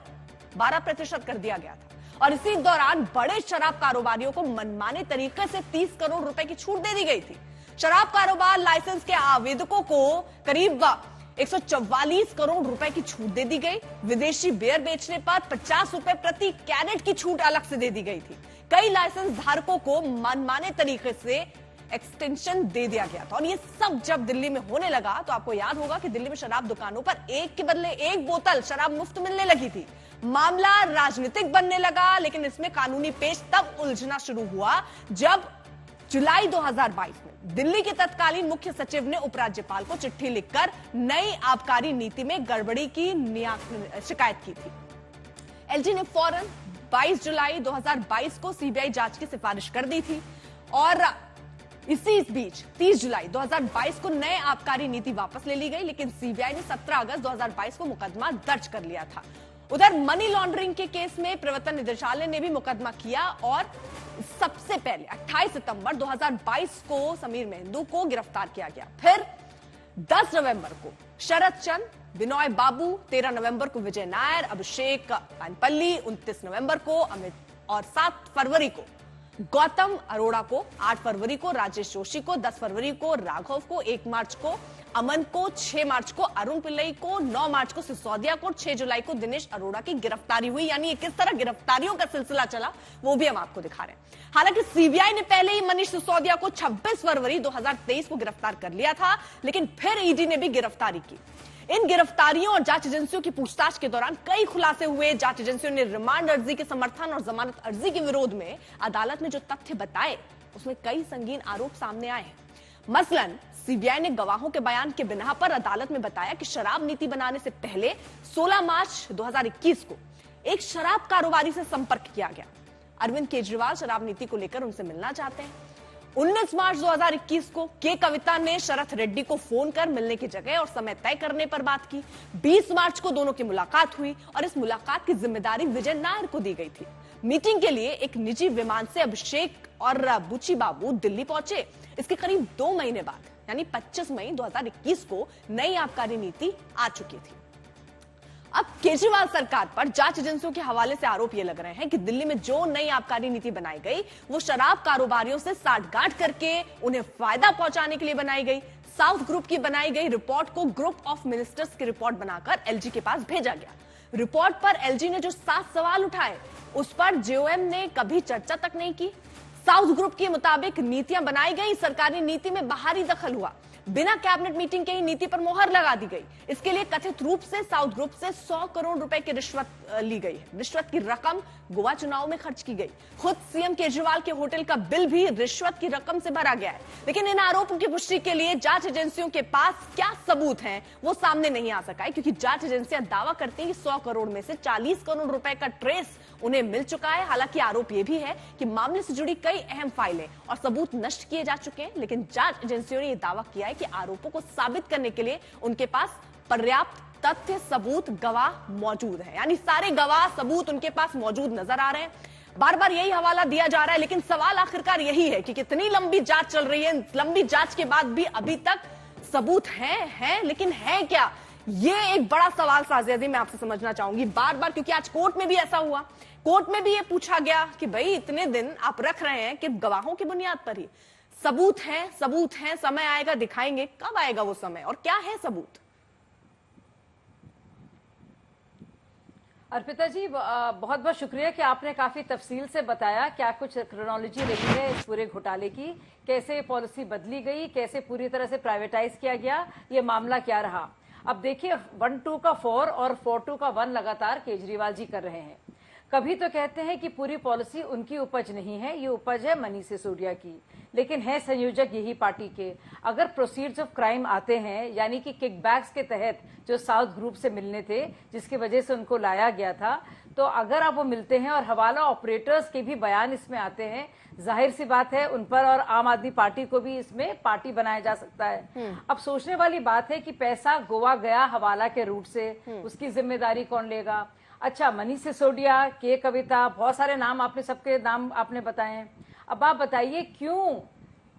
12% कर दिया गया था और इसी दौरान बड़े शराब कारोबारियों को मनमाने तरीके से 30 करोड़ रुपए की छूट दे दी गई थी। शराब कारोबार लाइसेंस के आवेदकों को करीब 144 करोड़ रुपए की छूट दे दी गई। विदेशी बियर बेचने पर 50 रुपए प्रति कैरेट की छूट अलग से दे दी गई थी। कई लाइसेंस धारकों को मनमाने तरीके से एक्सटेंशन दे दिया गया था। और ये सब जब दिल्ली में होने लगा तो आपको याद होगा कि दिल्ली में शराब दुकानों पर एक के बदले एक बोतल शराब मुफ्त मिलने लगी थी। मामला राजनीतिक बनने लगा, लेकिन इसमें कानूनी पेच तब उलझना शुरू हुआ जब जुलाई 2022 में दिल्ली के तत्कालीन मुख्य सचिव ने उपराज्यपाल को चिट्ठी लिखकर नई आबकारी नीति में गड़बड़ी की शिकायत की थी। एलजी ने फौरन 22 जुलाई 2022 को सीबीआई जांच की सिफारिश कर दी थी और इसी बीच 30 जुलाई 2022 को नए आबकारी नीति वापस ले ली गई, लेकिन सीबीआई ने 17 अगस्त 2022 को मुकदमा दर्ज कर लिया था। उधर मनी लॉन्ड्रिंग के केस में प्रवर्तन निदेशालय ने भी मुकदमा किया और सबसे पहले 28 सितंबर 2022 को समीर मेहंदू को गिरफ्तार किया गया। फिर 10 नवंबर को शरद चंद, विनोय बाबू, 13 नवंबर को विजय नायर, अभिषेक पानपल्ली, 29 नवंबर को अमित और 7 फरवरी को गौतम अरोड़ा को 8 फरवरी को, राजेश जोशी को 10 फरवरी को, राघव को 1 मार्च को, अमन को 6 मार्च को, अरुण पिल्लई को 9 मार्च को, सिसोदिया को 6 जुलाई को दिनेश अरोड़ा की गिरफ्तारी हुई। यानी किस तरह गिरफ्तारियों का सिलसिला चला वो भी हम आपको दिखा रहे हैं। हालांकि सीबीआई ने पहले ही मनीष सिसोदिया को 26 फरवरी 2023 को गिरफ्तार कर लिया था, लेकिन फिर ईडी ने भी गिरफ्तारी की। इन गिरफ्तारियों और जांच एजेंसियों की पूछताछ के दौरान कई खुलासे हुए। जांच एजेंसियों ने रिमांड अर्जी के समर्थन और जमानत अर्जी के विरोध में अदालत में जो तथ्य बताए उसमें कई संगीन आरोप सामने आए हैं। मसलन सीबीआई ने गवाहों के बयान के बिना पर अदालत में बताया कि शराब नीति बनाने से पहले 16 मार्च 2021 को एक शराब कारोबारी से संपर्क किया गया। अरविंद केजरीवाल शराब नीति को लेकर उनसे मिलना चाहते हैं। 19 मार्च 2021 को के कविता ने शरथ रेड्डी को फोन कर मिलने की जगह और समय तय करने पर बात की। 20 मार्च को दोनों की मुलाकात हुई और इस मुलाकात की जिम्मेदारी विजय नायर को दी गई थी। मीटिंग के लिए एक निजी विमान से अभिषेक और बुची बाबू दिल्ली पहुंचे। इसके करीब 2 महीने बाद यानी 25 मई 2021 को नई आबकारी नीति आ चुकी थी। अब केजरीवाल सरकार पर जांच एजेंसियों के हवाले से आरोप ये लग रहे हैं कि दिल्ली में जो नई आबकारी नीति बनाई गई वो शराब कारोबारियों से साठगांठ करके उन्हें फायदा पहुंचाने के लिए बनाई गई। साउथ ग्रुप की बनाई गई रिपोर्ट को ग्रुप ऑफ मिनिस्टर्स की रिपोर्ट बनाकर एलजी के पास भेजा गया। रिपोर्ट पर एलजी ने जो 7 सवाल उठाए उस पर जेओएम ने कभी चर्चा तक नहीं की। साउथ ग्रुप के मुताबिक नीतियां बनाई गई, सरकारी नीति में बाहरी दखल हुआ, बिना कैबिनेट मीटिंग के ही नीति पर मोहर लगा दी गई। इसके लिए कथित रूप से साउथ ग्रुप से 100 करोड़ रुपए की रिश्वत ली गई। रिश्वत की रकम गोवा चुनाव में खर्च की गई। खुद सीएम केजरीवाल के होटल का बिल भी रिश्वत की रकम से भरा गया है। लेकिन इन आरोपों की पुष्टि के लिए जांच एजेंसियों के पास क्या सबूत हैं वो सामने नहीं आ सका है, क्योंकि जांच एजेंसियां दावा करती हैं कि 100 करोड़ में से 40 करोड़ रुपए का ट्रेस उन्हें मिल चुका है। हालांकि आरोप यह भी है कि मामले से जुड़ी कई अहम फाइलें और सबूत नष्ट किए जा चुके हैं। लेकिन जांच एजेंसियों ने यह दावा किया है कि आरोपों को साबित करने के लिए उनके पास पर्याप्त तथ्य, सबूत, गवाह मौजूद है। यानी सारे गवाह, सबूत उनके पास मौजूद नजर आ रहे हैं। बार बार यही हवाला दिया जा रहा है, लेकिन सवाल आखिरकार यही है कि कितनी लंबी जांच चल रही है। लंबी जांच के बाद भी अभी तक सबूत हैं, लेकिन है क्या, ये एक बड़ा सवाल साजियादी मैं आपसे समझना चाहूंगी बार बार, क्योंकि आज कोर्ट में भी ऐसा हुआ। कोर्ट में भी ये पूछा गया कि भाई इतने दिन आप रख रहे हैं कि गवाहों की बुनियाद पर ही सबूत हैं, समय आएगा दिखाएंगे। कब आएगा वो समय और क्या है सबूत? अर्पिता जी, बहुत बहुत शुक्रिया कि आपने काफी तफसील से बताया क्या कुछ क्रोनोलॉजी रही है इस पूरे घोटाले की, कैसे पॉलिसी बदली गई, कैसे पूरी तरह से प्राइवेटाइज किया गया, ये मामला क्या रहा। अब देखिए 1-2 का 4 और 4-2 का 1 लगातार केजरीवाल जी कर रहे हैं। कभी तो कहते हैं कि पूरी पॉलिसी उनकी उपज नहीं है, ये उपज है मनीष सिसोदिया की, लेकिन है संयोजक यही पार्टी के। अगर प्रोसीड्स ऑफ क्राइम आते हैं, यानी कि किकबैक्स के तहत जो साउथ ग्रुप से मिलने थे, जिसकी वजह से उनको लाया गया था, तो अगर आप वो मिलते हैं और हवाला ऑपरेटर्स के भी बयान इसमें आते हैं, जाहिर सी बात है उन पर और आम आदमी पार्टी को भी इसमें पार्टी बनाया जा सकता है। अब सोचने वाली बात है कि पैसा गोवा गया हवाला के रूट से, उसकी जिम्मेदारी कौन लेगा। अच्छा, मनीष सिसोदिया, के कविता, बहुत सारे नाम आपने, सबके नाम आपने बताए हैं। अब आप बताइए क्यों,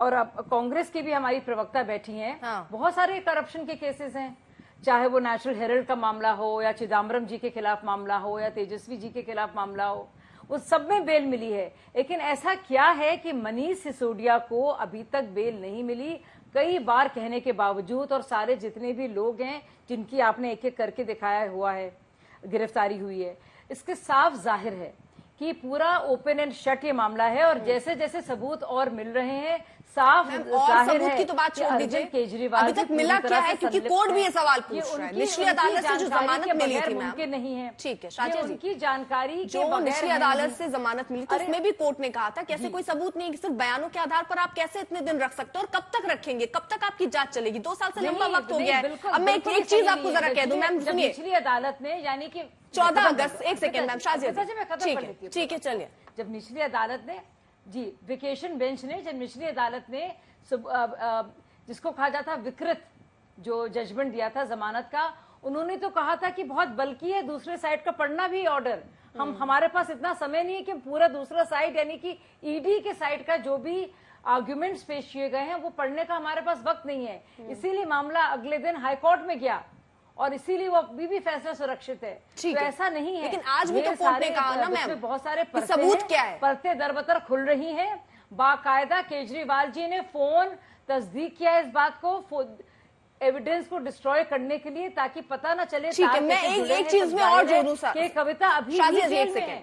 और अब कांग्रेस की भी हमारी प्रवक्ता बैठी हैं, बहुत सारे करप्शन के केसेस हैं, चाहे वो नेशनल हेराल्ड का मामला हो या चिदम्बरम जी के खिलाफ मामला हो या तेजस्वी जी के खिलाफ मामला हो, उस सब में बेल मिली है। लेकिन ऐसा क्या है कि मनीष सिसोदिया को अभी तक बेल नहीं मिली, कई बार कहने के बावजूद, और सारे जितने भी लोग हैं जिनकी आपने एक एक करके दिखाया हुआ है, गिरफ्तारी हुई है, इसके साफ जाहिर है कि पूरा ओपन एंड शट ये मामला है। और जैसे जैसे सबूत और मिल रहे हैं, साफ जाहिर है की तो बात छोड़ दीजिए, केजरीवाल अभी तक मिला क्या है, क्योंकि कोर्ट भी ये सवाल पूछ रहा है। निचली अदालत से जो जमानत मिली थी मुमकिन नहीं है, ठीक है शाजिया जी, उनकी जानकारी जो निचली अदालत से जमानत मिली थी उसमें भी कोर्ट ने कहा था कैसे कोई सबूत नहीं, सिर्फ बयानों के आधार पर आप कैसे इतने दिन रख सकते हो और कब तक रखेंगे, कब तक आपकी जांच चलेगी? 2 साल से लंबा वक्त हो गया है। अब मैं एक चीज आपको जरा कह दूं मैम, सुनिए, निचली अदालत ने यानी कि 14 अगस्त, एक सेकेंड मैम शाजिया जी, ठीक है चलिए, जब निचली अदालत ने जी वेकेशन बेंच ने, जब निचली अदालत ने जिसको कहा जाता विकृत जो जजमेंट दिया था जमानत का, उन्होंने तो कहा था कि बहुत बल्कि है, दूसरे साइड का पढ़ना भी ऑर्डर, हमारे पास इतना समय नहीं है कि पूरा दूसरा साइड यानी कि ईडी के साइड का जो भी आर्ग्यूमेंट्स पेश किए गए हैं वो पढ़ने का हमारे पास वक्त नहीं है। इसीलिए मामला अगले दिन हाईकोर्ट में गया और इसीलिए वो अभी भी फैसला सुरक्षित है। तो ऐसा नहीं है। लेकिन आज भी तो कोर्ट ने कहा ना मैम, बहुत सारे सबूत क्या है, परतें दरबतर खुल रही हैं। बाकायदा केजरीवाल जी ने फोन तस्दीक किया इस बात को, एविडेंस को डिस्ट्रॉय करने के लिए, ताकि पता ना चले। ठीक है, मैं एक चीज में और जोड़ूं सर, कि कविता अभी भी जेल में है।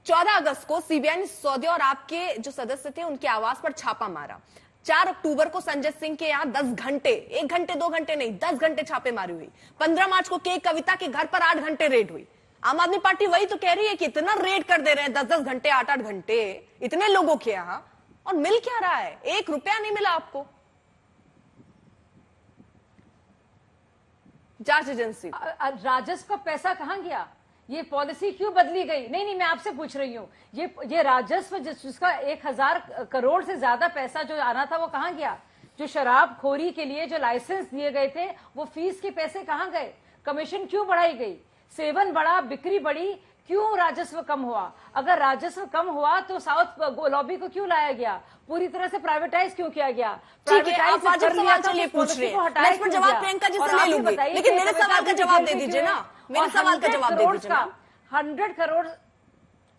14 अगस्त को सीबीआई ने सिसोदिया और आपके जो सदस्य थे उनके आवास पर छापा मारा। 4 अक्टूबर को संजय सिंह के यहाँ 10 घंटे, 1 घंटे 2 घंटे नहीं, 10 घंटे छापेमारी हुई। 15 मार्च को के कविता के घर पर 8 घंटे रेड हुई। आम आदमी पार्टी वही तो कह रही है कि इतना रेड कर दे रहे हैं, 10-10 घंटे, 8-8 घंटे, इतने लोगों के यहाँ, और मिल क्या रहा है? 1 रुपया नहीं मिला आपको। जांच एजेंसी, राजस्व का पैसा कहां गया? ये पॉलिसी क्यों बदली गई? नहीं, मैं आपसे पूछ रही हूँ, ये राजस्व जिसका 1000 करोड़ से ज्यादा पैसा जो आना था वो कहां गया? जो शराबखोरी के लिए जो लाइसेंस दिए गए थे वो फीस के पैसे कहां गए? कमीशन क्यों बढ़ाई गई? सेवन बढ़ा, बिक्री बढ़ी, क्यों राजस्व कम हुआ? अगर राजस्व कम हुआ तो साउथ लॉबी को क्यों लाया गया? पूरी तरह से प्राइवेटाइज क्यों किया गया? आप वाजिब सवाल चलिए पूछ रहे हैं, मैं इस पर जवाब प्रियंका जी से ले लूंगी, लेकिन मेरे सवाल का जवाब दे दीजिए ना, मेरे सवाल का जवाब दे दीजिए। 100 करोड़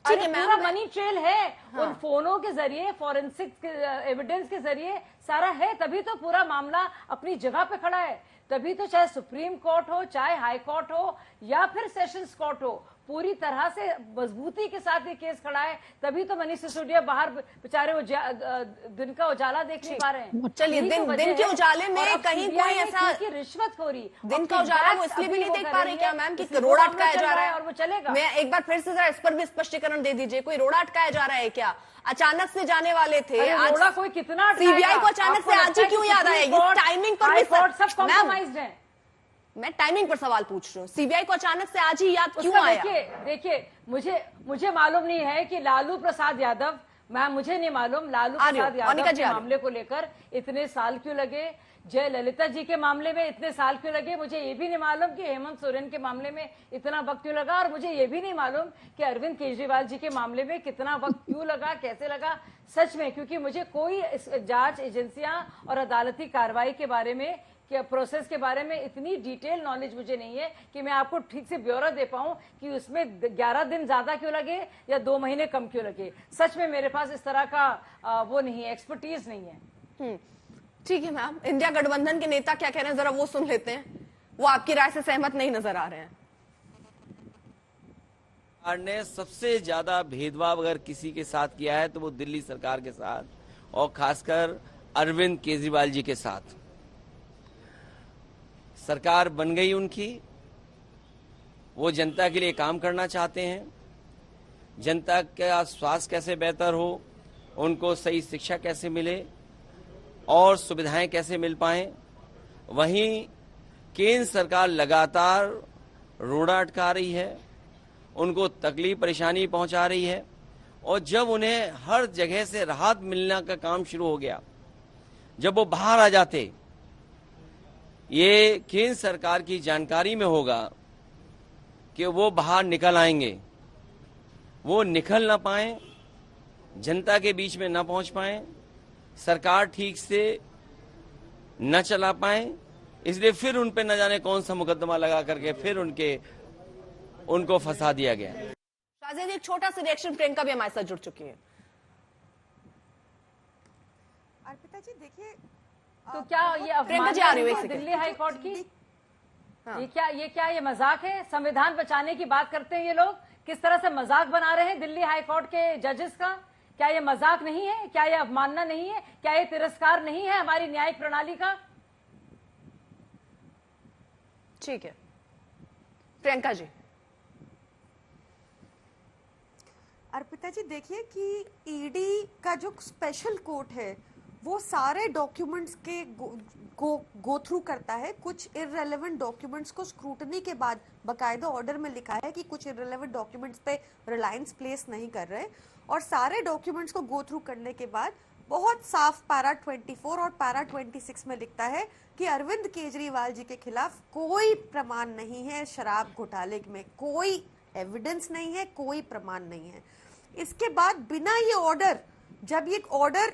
पूरा मनी ट्रेल है। उन फोनों के जरिए, फॉरेंसिक एविडेंस के जरिए सारा है, तभी तो पूरा मामला अपनी जगह पे खड़ा है। तभी तो चाहे सुप्रीम कोर्ट हो, चाहे हाई कोर्ट हो, या फिर सेशंस कोर्ट हो, पूरी तरह से मजबूती के साथ ये केस खड़ा है। तभी तो मनीष सिसोदिया बाहर बेचारे वो दिन का उजाला देख नहीं पा रहे हैं। चलिए, दिन के उजाले में कहीं कोई ऐसा रिश्वतखोरी, दिन का उजाला वो इसलिए भी नहीं देख पा रहे क्या मैम कि रोड़ा अटकाया जा रहा है और वो चलेगा? मैं एक बार फिर से जरा इस पर भी स्पष्टीकरण दे दीजिए, कोई रोड़ा अटकाया जा रहा है क्या? अचानक से जाने वाले थे, आज रोड़ा कोई कितना सीबीआई को अचानक से आज ही क्यों याद आया? ये टाइमिंग पर भी सब कॉम्प्रोमाइज्ड है। मैं टाइमिंग पर सवाल पूछ रही हूँ, सीबीआई को अचानक से आज ही याद क्यों आया? देखिए मुझे मालूम नहीं है कि लालू प्रसाद यादव, मुझे नहीं मालूम लालू प्रसाद यादव के मामले को लेकर इतने साल क्यों लगे, जयललिता जी के मामले में इतने साल क्यों लगे। मुझे ये भी नहीं मालूम कि हेमंत सोरेन के मामले में इतना वक्त क्यों लगा, और मुझे ये भी नहीं मालूम कि अरविंद केजरीवाल जी के मामले में कितना वक्त क्यों लगा, कैसे लगा, सच में। क्योंकि मुझे कोई जांच एजेंसियां और अदालती कार्रवाई के बारे में, कि प्रोसेस के बारे में इतनी डिटेल नॉलेज मुझे नहीं है कि मैं आपको ठीक से ब्यौरा दे पाऊं कि उसमें 11 दिन ज्यादा क्यों लगे या 2 महीने कम क्यों लगे। सच में मेरे पास इस तरह का वो नहीं है, एक्सपर्टीज नहीं है। ठीक है मैम, इंडिया गठबंधन के नेता क्या कह रहे हैं जरा वो सुन लेते हैं। वो आपकी राय से सहमत नहीं नजर आ रहे हैं। सरकार ने सबसे ज्यादा भेदभाव अगर किसी के साथ किया है तो वो दिल्ली सरकार के साथ, और खासकर अरविंद केजरीवाल जी के साथ। सरकार बन गई उनकी, वो जनता के लिए काम करना चाहते हैं, जनता का स्वास्थ्य कैसे बेहतर हो, उनको सही शिक्षा कैसे मिले और सुविधाएं कैसे मिल पाएं। वहीं केंद्र सरकार लगातार रोड़ा अटका रही है, उनको तकलीफ परेशानी पहुंचा रही है, और जब उन्हें हर जगह से राहत मिलने का काम शुरू हो गया, जब वो बाहर आ जाते, ये केंद्र सरकार की जानकारी में होगा कि वो बाहर निकल आएंगे, वो निकल ना पाए, जनता के बीच में ना पहुंच पाए, सरकार ठीक से न चला पाए, इसलिए फिर उन पे न जाने कौन सा मुकदमा लगा करके फिर उनको फंसा दिया गया। शाहजेद, एक छोटा सा रिएक्शन, प्रियंका भी हमारे साथ जुड़ चुकी है। अर्पिता जी देखिए, तो क्या ये अवमानना दिल्ली हाई कोर्ट की? हाँ। ये क्या ये मजाक है? संविधान बचाने की बात करते हैं ये लोग, किस तरह से मजाक बना रहे हैं दिल्ली हाई कोर्ट के जजेस का। क्या ये मजाक नहीं है? क्या ये अवमानना नहीं है? क्या ये तिरस्कार नहीं है हमारी न्यायिक प्रणाली का? ठीक है प्रियंका जी। अर्पिता जी देखिए कि ईडी का जो स्पेशल कोर्ट है वो सारे डॉक्यूमेंट्स के गो थ्रू करता है। कुछ इररेलेवेंट डॉक्यूमेंट्स को स्क्रूटनी के बाद, बकायदा ऑर्डर में लिखा है कि कुछ इररेलेवेंट डॉक्यूमेंट्स पे रिलायंस प्लेस नहीं कर रहे, और सारे डॉक्यूमेंट्स को गो थ्रू करने के बाद बहुत साफ पैरा 24 और पैरा 26 में लिखता है कि अरविंद केजरीवाल जी के खिलाफ कोई प्रमाण नहीं है, शराब घोटाले में कोई एविडेंस नहीं है, कोई प्रमाण नहीं है। इसके बाद बिना ये ऑर्डर, जब ये ऑर्डर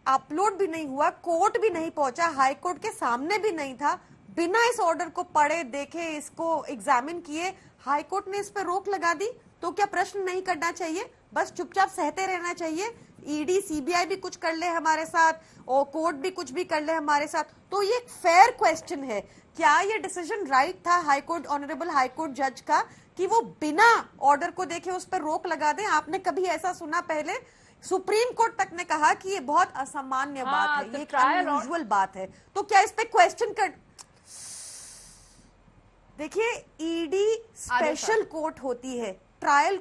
अपलोड भी नहीं हुआ, कोर्ट भी नहीं पहुंचा, हाई कोर्ट के सामने भी नहीं था, बिना इस ऑर्डर को पढ़े, देखे, इसको एग्जामिन किए हाईकोर्ट ने इस पर रोक लगा दी, तो क्या प्रश्न नहीं करना चाहिए? बस चुपचाप सहते रहना चाहिए? ईडी सीबीआई भी कुछ कर ले हमारे साथ और कोर्ट भी कुछ भी कर ले हमारे साथ, तो ये एक फेयर क्वेश्चन है। क्या ये डिसीजन राइट था हाईकोर्ट, ऑनरेबल हाईकोर्ट जज का, कि वो बिना ऑर्डर को देखे उस पर रोक लगा दें? आपने कभी ऐसा सुना पहले? सुप्रीम कोर्ट तक ने कहा कि ये बहुत असामान्य बात है, ये एक अनयूजुअल बात है, तो क्या इस पे क्वेश्चन कर? देखिए, ईडी स्पेशल कोर्ट होती है। ट्रायल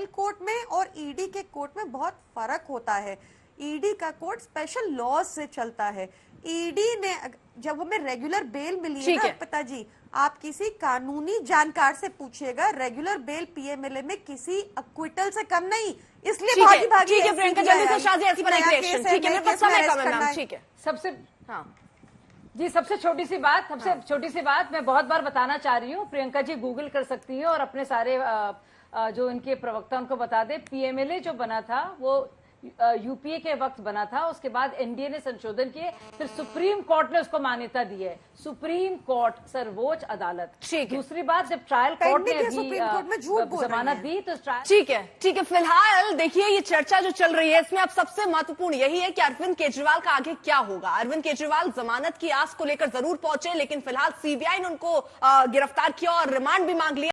कोर्ट में और ईडी के कोर्ट में बहुत फर्क होता है। ईडी का कोर्ट स्पेशल लॉज से चलता है। ईडी ने, जब हमें रेगुलर बेल मिली है ना पिताजी, आप किसी कानूनी जानकार से पूछिएगा, रेगुलर बेल पीएमएलए में किसी अक्विटल से कम नहीं, इसलिए भागी भागी। ठीक है प्रियंका, जल्दी से शाजी ऐसी बनाई रिएक्शन। ठीक है, मेरे पास समय कम है मैम। ठीक है, सबसे छोटी सी बात मैं बहुत बार बताना चाह रही हूँ, प्रियंका जी गूगल कर सकती हैं और अपने सारे जो इनके प्रवक्ता उनको बता दे। पीएमएलए जो बना था वो यूपीए के वक्त बना था, उसके बाद एनडीए ने संशोधन किए, फिर सुप्रीम कोर्ट ने उसको मान्यता दी है, सुप्रीम कोर्ट, सर्वोच्च अदालत। दूसरी बात, जब ट्रायल कोर्ट ने जमानत दी तो ठीक है। फिलहाल देखिए, ये चर्चा जो चल रही है इसमें अब सबसे महत्वपूर्ण यही है कि अरविंद केजरीवाल का आगे क्या होगा। अरविंद केजरीवाल जमानत की आस को लेकर जरूर पहुंचे, लेकिन फिलहाल सीबीआई ने उनको गिरफ्तार किया और रिमांड भी मांग लिया।